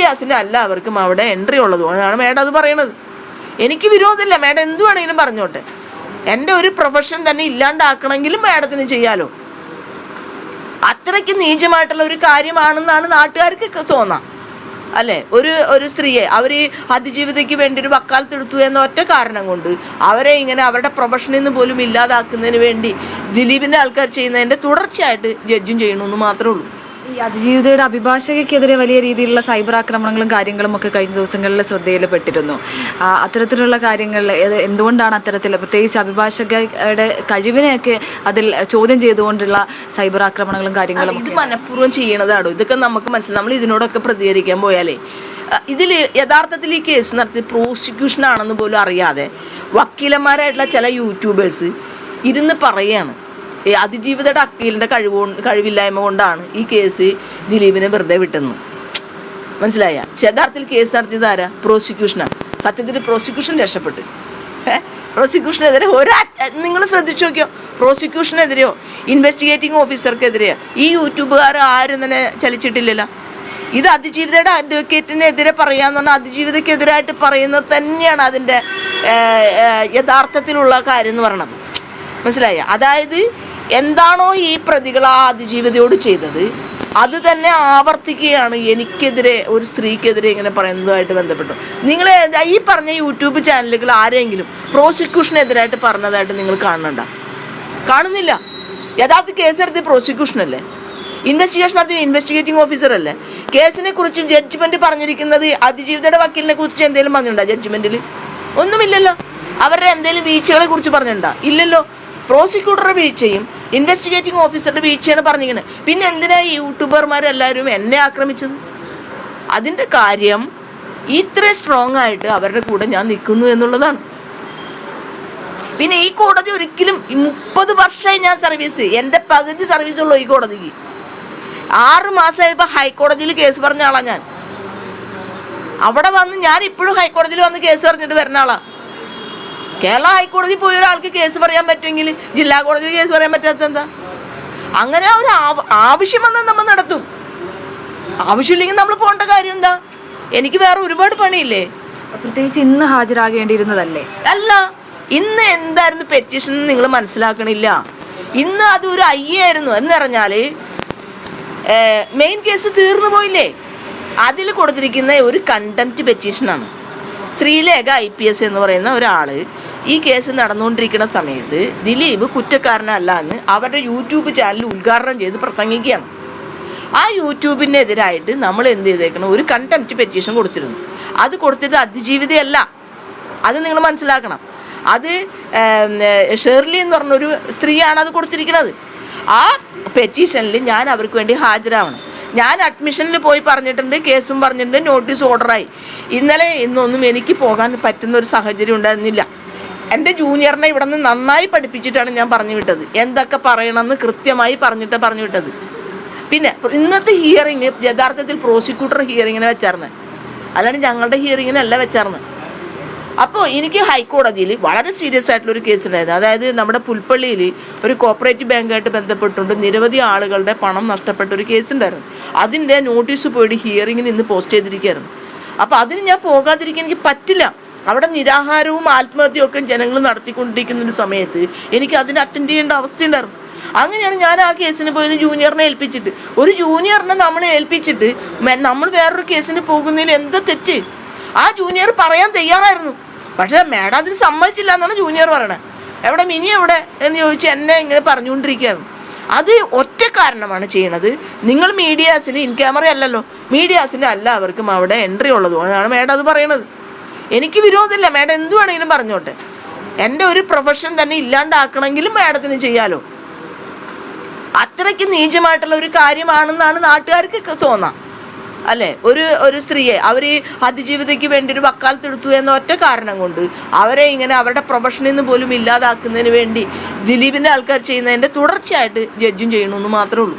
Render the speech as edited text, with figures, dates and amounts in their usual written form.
മീഡിയാസിൻ്റെ എല്ലാവർക്കും അവിടെ എൻട്രി ഉള്ളതുകൊണ്ടാണ് മേഡം അത് പറയണത്. എനിക്ക് വിരോധമില്ല, മേഡം എന്ത് വേണമെങ്കിലും പറഞ്ഞോട്ടെ. എൻ്റെ ഒരു പ്രൊഫഷൻ തന്നെ ഇല്ലാണ്ടാക്കണമെങ്കിലും മേഡത്തിന് ചെയ്യാലോ. അത്രയ്ക്ക് നീചമായിട്ടുള്ള ഒരു കാര്യമാണെന്നാണ് നാട്ടുകാർക്ക് തോന്നാം അല്ലേ? ഒരു സ്ത്രീയെ അവർ അതിജീവിതയ്ക്ക് വേണ്ടി ഒരു വക്കാലത്തെടുത്തു എന്ന ഒറ്റ കാരണം കൊണ്ട് അവരെ ഇങ്ങനെ അവരുടെ പ്രൊഫഷനിൽ നിന്ന് പോലും ഇല്ലാതാക്കുന്നതിന് വേണ്ടി ദിലീപിൻ്റെ ആൾക്കാർ ചെയ്യുന്നതിൻ്റെ തുടർച്ചയായിട്ട് ജഡ്ജും ചെയ്യണമെന്ന് മാത്രമേ ഉള്ളൂ. ഈ അതിജീവിതയുടെ അഭിഭാഷകയ്ക്കെതിരെ വലിയ രീതിയിലുള്ള സൈബർ ആക്രമണങ്ങളും കാര്യങ്ങളും ഒക്കെ കഴിഞ്ഞ ദിവസങ്ങളിൽ ശ്രദ്ധയിൽപ്പെട്ടിരുന്നു. അത്തരത്തിലുള്ള കാര്യങ്ങളിൽ എന്തുകൊണ്ടാണ് അത്തരത്തിൽ പ്രത്യേകിച്ച് അഭിഭാഷകയുടെ കഴിവിനെയൊക്കെ അതിൽ ചോദ്യം ചെയ്തുകൊണ്ടുള്ള സൈബർ ആക്രമണങ്ങളും കാര്യങ്ങളും ഇത് മനഃപൂർവ്വം ചെയ്യണതാണോ? ഇതൊക്കെ നമുക്ക് മനസ്സിലാവും. നമ്മൾ ഇതിനോടൊക്കെ പ്രതികരിക്കാൻ പോയാലേ ഇതിൽ യഥാർത്ഥത്തിൽ ഈ കേസ് നടത്തി പ്രോസിക്യൂഷനാണെന്ന് പോലും അറിയാതെ വക്കീലന്മാരായിട്ടുള്ള ചില യൂട്യൂബേഴ്സ് ഇരുന്ന് പറയുകയാണ് അതിജീവിതയുടെ അക്കീലിൻ്റെ കഴിവില്ലായ്മ കൊണ്ടാണ് ഈ കേസ് ദിലീപിനെ വെറുതെ വിട്ടെന്ന്. മനസ്സിലായ? യഥാർത്ഥത്തിൽ കേസ് നടത്തിയത് ആരാ? പ്രോസിക്യൂഷനാണ്. സത്യത്തിൽ പ്രോസിക്യൂഷൻ രക്ഷപ്പെട്ട്. പ്രോസിക്യൂഷനെതിരെ നിങ്ങൾ ശ്രദ്ധിച്ചു നോക്കിയോ, പ്രോസിക്യൂഷനെതിരെയോ ഇൻവെസ്റ്റിഗേറ്റിംഗ് ഓഫീസർക്കെതിരെയോ ഈ യൂട്യൂബുകാർ ആരും തന്നെ ചലിച്ചിട്ടില്ലല്ലോ. ഇത് അതിജീവിതയുടെ അഡ്വക്കേറ്റിനെതിരെ പറയാന്ന് പറഞ്ഞാൽ അതിജീവിതക്കെതിരായിട്ട് പറയുന്നത് തന്നെയാണ് അതിൻ്റെ യഥാർത്ഥത്തിലുള്ള കാര്യം എന്ന് പറയണത്. മനസ്സിലായ? അതായത് എന്താണോ ഈ പ്രതികൾ ആ അതിജീവിതയോട് ചെയ്തത് അത് തന്നെ ആവർത്തിക്കുകയാണ് എനിക്കെതിരെ ഒരു സ്ത്രീക്കെതിരെ ഇങ്ങനെ പറയുന്നതുമായിട്ട് ബന്ധപ്പെട്ടു. നിങ്ങൾ ഈ പറഞ്ഞ യൂട്യൂബ് ചാനലുകൾ ആരെങ്കിലും പ്രോസിക്യൂഷനെതിരായിട്ട് പറഞ്ഞതായിട്ട് നിങ്ങൾ കാണുന്നില്ല. യഥാർത്ഥ കേസെടുത്ത് പ്രോസിക്യൂഷനല്ലേ, ഇൻവെസ്റ്റിഗേഷൻ നടത്തിയ ഇൻവെസ്റ്റിഗേറ്റിംഗ് ഓഫീസറല്ലേ. കേസിനെ കുറിച്ച് ജഡ്ജ്മെന്റ് പറഞ്ഞിരിക്കുന്നത് അതിജീവിതയുടെ വക്കീലിനെ കുറിച്ച് എന്തെങ്കിലും പറഞ്ഞിട്ടുണ്ടോ ജഡ്ജ്മെന്റിൽ? ഒന്നുമില്ലല്ലോ. അവരുടെ എന്തെങ്കിലും വീഴ്ചകളെ കുറിച്ച് പറഞ്ഞിട്ടുണ്ടോ? ഇല്ലല്ലോ. പ്രോസിക്യൂട്ടറുടെ വീഴ്ചയും ഇൻവെസ്റ്റിഗേറ്റിംഗ് ഓഫീസറുടെ വീഴ്ചയാണ് പറഞ്ഞിരിക്കുന്നത്. പിന്നെ എന്തിനാ ഈ യൂട്യൂബർമാരെല്ലാവരും എന്നെ ആക്രമിച്ചത്? അതിൻ്റെ കാര്യം ഇത്ര സ്ട്രോങ് ആയിട്ട് അവരുടെ കൂടെ ഞാൻ നിൽക്കുന്നു എന്നുള്ളതാണ്. പിന്നെ ഈ കോടതി ഒരിക്കലും 30 വർഷമായി ഞാൻ സർവീസ്, എൻ്റെ പകുതി സർവീസുള്ളൂ ഈ കോടതിക്ക്. 6 മാസമായപ്പോൾ ഹൈക്കോടതിയിൽ കേസ് പറഞ്ഞ ആളാണ് ഞാൻ. അവിടെ വന്ന് ഞാൻ ഇപ്പോഴും ഹൈക്കോടതിയിൽ വന്ന് കേസ് പറഞ്ഞിട്ട് വരുന്ന ആളാണ്. കേരള ഹൈക്കോടതി പോയി ഒരാൾക്ക് കേസ് പറയാൻ പറ്റുമെങ്കിൽ ജില്ലാ കോടതിയിൽ കേസ് പറയാൻ പറ്റാത്ത എന്താ? അങ്ങനെ ഒരു ആവശ്യം വന്നാൽ നമ്മൾ നടത്തും. ആവശ്യമില്ലെങ്കിൽ നമ്മൾ പോകേണ്ട കാര്യം എന്താ? എനിക്ക് വേറെ ഒരുപാട് പണിയില്ലേ? പ്രത്യേകിച്ച് ഇന്ന് ഹാജരാകേണ്ടിയിരുന്നതല്ലേ? അല്ല, ഇന്ന് എന്തായിരുന്നു പെറ്റീഷൻ നിങ്ങൾ മനസ്സിലാക്കണില്ല. ഇന്ന് അത് ഒരു ആയിരുന്നു എന്ന് പറഞ്ഞാൽ മെയിൻ കേസ് തീർന്നു പോയില്ലേ? അതിൽ കൊടുത്തിരിക്കുന്ന ഒരു കണ്ടംപ്റ്റ് പെറ്റീഷനാണ്. ശ്രീലേഖ IPS എന്ന് പറയുന്ന ഒരാൾ ഈ കേസ് നടന്നുകൊണ്ടിരിക്കുന്ന സമയത്ത് ദിലീപ് കുറ്റക്കാരനല്ല എന്ന് അവരുടെ യൂട്യൂബ് ചാനൽ ഉദ്ഘാടനം ചെയ്ത് പ്രസംഗിക്കുകയാണ്. ആ യൂട്യൂബിനെതിരായിട്ട് നമ്മൾ എന്ത് ചെയ്തേക്കണം? ഒരു കണ്ടംപ്റ്റ് പെറ്റീഷൻ കൊടുത്തിരുന്നു. അത് കൊടുത്തത് അതിജീവിതയല്ല, അത് നിങ്ങൾ മനസ്സിലാക്കണം. അത് ഷേർലി എന്ന് പറഞ്ഞൊരു സ്ത്രീയാണ് അത് കൊടുത്തിരിക്കുന്നത്. ആ പെറ്റീഷനിൽ ഞാൻ അവർക്ക് വേണ്ടി ഹാജരാവണം. ഞാൻ അഡ്മിഷനിൽ പോയി പറഞ്ഞിട്ടുണ്ട്, കേസും പറഞ്ഞിട്ടുണ്ട്, നോട്ടീസ് ഓർഡറായി. ഇന്നലെ ഇന്നൊന്നും എനിക്ക് പോകാൻ പറ്റുന്ന ഒരു സാഹചര്യം ഉണ്ടായിരുന്നില്ല. എൻ്റെ ജൂനിയറിനെ ഇവിടെ നിന്ന് നന്നായി പഠിപ്പിച്ചിട്ടാണ് ഞാൻ പറഞ്ഞു വിട്ടത്. എന്തൊക്കെ പറയണമെന്ന് കൃത്യമായി പറഞ്ഞു വിട്ടത്. പിന്നെ ഇന്നത്തെ ഹിയറിങ് യഥാർത്ഥത്തിൽ പ്രോസിക്യൂട്ടർ ഹിയറിങ്ങിനെ വെച്ചാർന്ന്, അല്ലാണ്ട് ഞങ്ങളുടെ ഹിയറിങ്ങിനല്ല വെച്ചാർന്ന്. അപ്പോൾ എനിക്ക് ഹൈക്കോടതിയിൽ വളരെ സീരിയസ് ആയിട്ടുള്ളൊരു കേസുണ്ടായിരുന്നു. അതായത് നമ്മുടെ പുൽപ്പള്ളിയിൽ ഒരു കോപ്പറേറ്റീവ് ബാങ്കായിട്ട് ബന്ധപ്പെട്ടുകൊണ്ട് നിരവധി ആളുകളുടെ പണം നഷ്ടപ്പെട്ട ഒരു കേസുണ്ടായിരുന്നു. അതിൻ്റെ നോട്ടീസ് പോയിട്ട് ഹിയറിങ്ങിന് ഇന്ന് പോസ്റ്റ് ചെയ്തിരിക്കുകയായിരുന്നു. അപ്പോൾ അതിന് ഞാൻ പോകാതിരിക്കാൻ എനിക്ക് പറ്റില്ല. അവിടെ നിരാഹാരവും ആത്മഹത്യയും ഒക്കെ ജനങ്ങൾ നടത്തിക്കൊണ്ടിരിക്കുന്ന ഒരു സമയത്ത് എനിക്ക് അതിന് അറ്റൻഡ് ചെയ്യേണ്ട അവസ്ഥയുണ്ടായിരുന്നു. അങ്ങനെയാണ് ഞാൻ ആ കേസിന് പോയത് ജൂനിയറിനെ ഏൽപ്പിച്ചിട്ട്. ഒരു ജൂനിയറിനെ നമ്മൾ ഏൽപ്പിച്ചിട്ട് നമ്മൾ വേറൊരു കേസിന് പോകുന്നതിൽ എന്താ തെറ്റ്? ആ ജൂനിയർ പറയാൻ തയ്യാറായിരുന്നു, പക്ഷേ മേഡം അതിന് സമ്മതിച്ചില്ല എന്നാണ് ജൂനിയർ പറയണത്. എവിടെ മിനി എവിടെ എന്ന് ചോദിച്ച് എന്നെ ഇങ്ങനെ പറഞ്ഞുകൊണ്ടിരിക്കുകയായിരുന്നു. അത് ഒറ്റ കാരണമാണ് ചെയ്യണത്. നിങ്ങൾ മീഡിയാസിന് ഇൻ ക്യാമറ അല്ലല്ലോ, മീഡിയാസിന് എല്ലാവർക്കും അവിടെ എൻട്രി ഉള്ളതുകൊണ്ടാണ് മേഡം അത് പറയണത്. എനിക്ക് വിരോധമില്ല, മേഡം എന്ത് വേണമെങ്കിലും പറഞ്ഞോട്ടെ. എൻ്റെ ഒരു പ്രൊഫഷൻ തന്നെ ഇല്ലാണ്ടാക്കണമെങ്കിലും മേഡത്തിന് ചെയ്യാലോ. അത്രയ്ക്ക് നീചമായിട്ടുള്ള ഒരു കാര്യമാണെന്നാണ് നാട്ടുകാർക്ക് തോന്നാം അല്ലേ? ഒരു സ്ത്രീയെ അവർ അതിജീവിതയ്ക്ക് വേണ്ടി ഒരു വക്കാലത്തെടുത്തു എന്ന ഒറ്റ കാരണം കൊണ്ട് അവരെ ഇങ്ങനെ അവരുടെ പ്രൊഫഷനിൽ നിന്ന് പോലും ഇല്ലാതാക്കുന്നതിന് വേണ്ടി ദിലീപിൻ്റെ ആൾക്കാർ ചെയ്യുന്നതിൻ്റെ തുടർച്ചയായിട്ട് ജഡ്ജും ചെയ്യണമെന്ന് മാത്രമേ ഉള്ളൂ.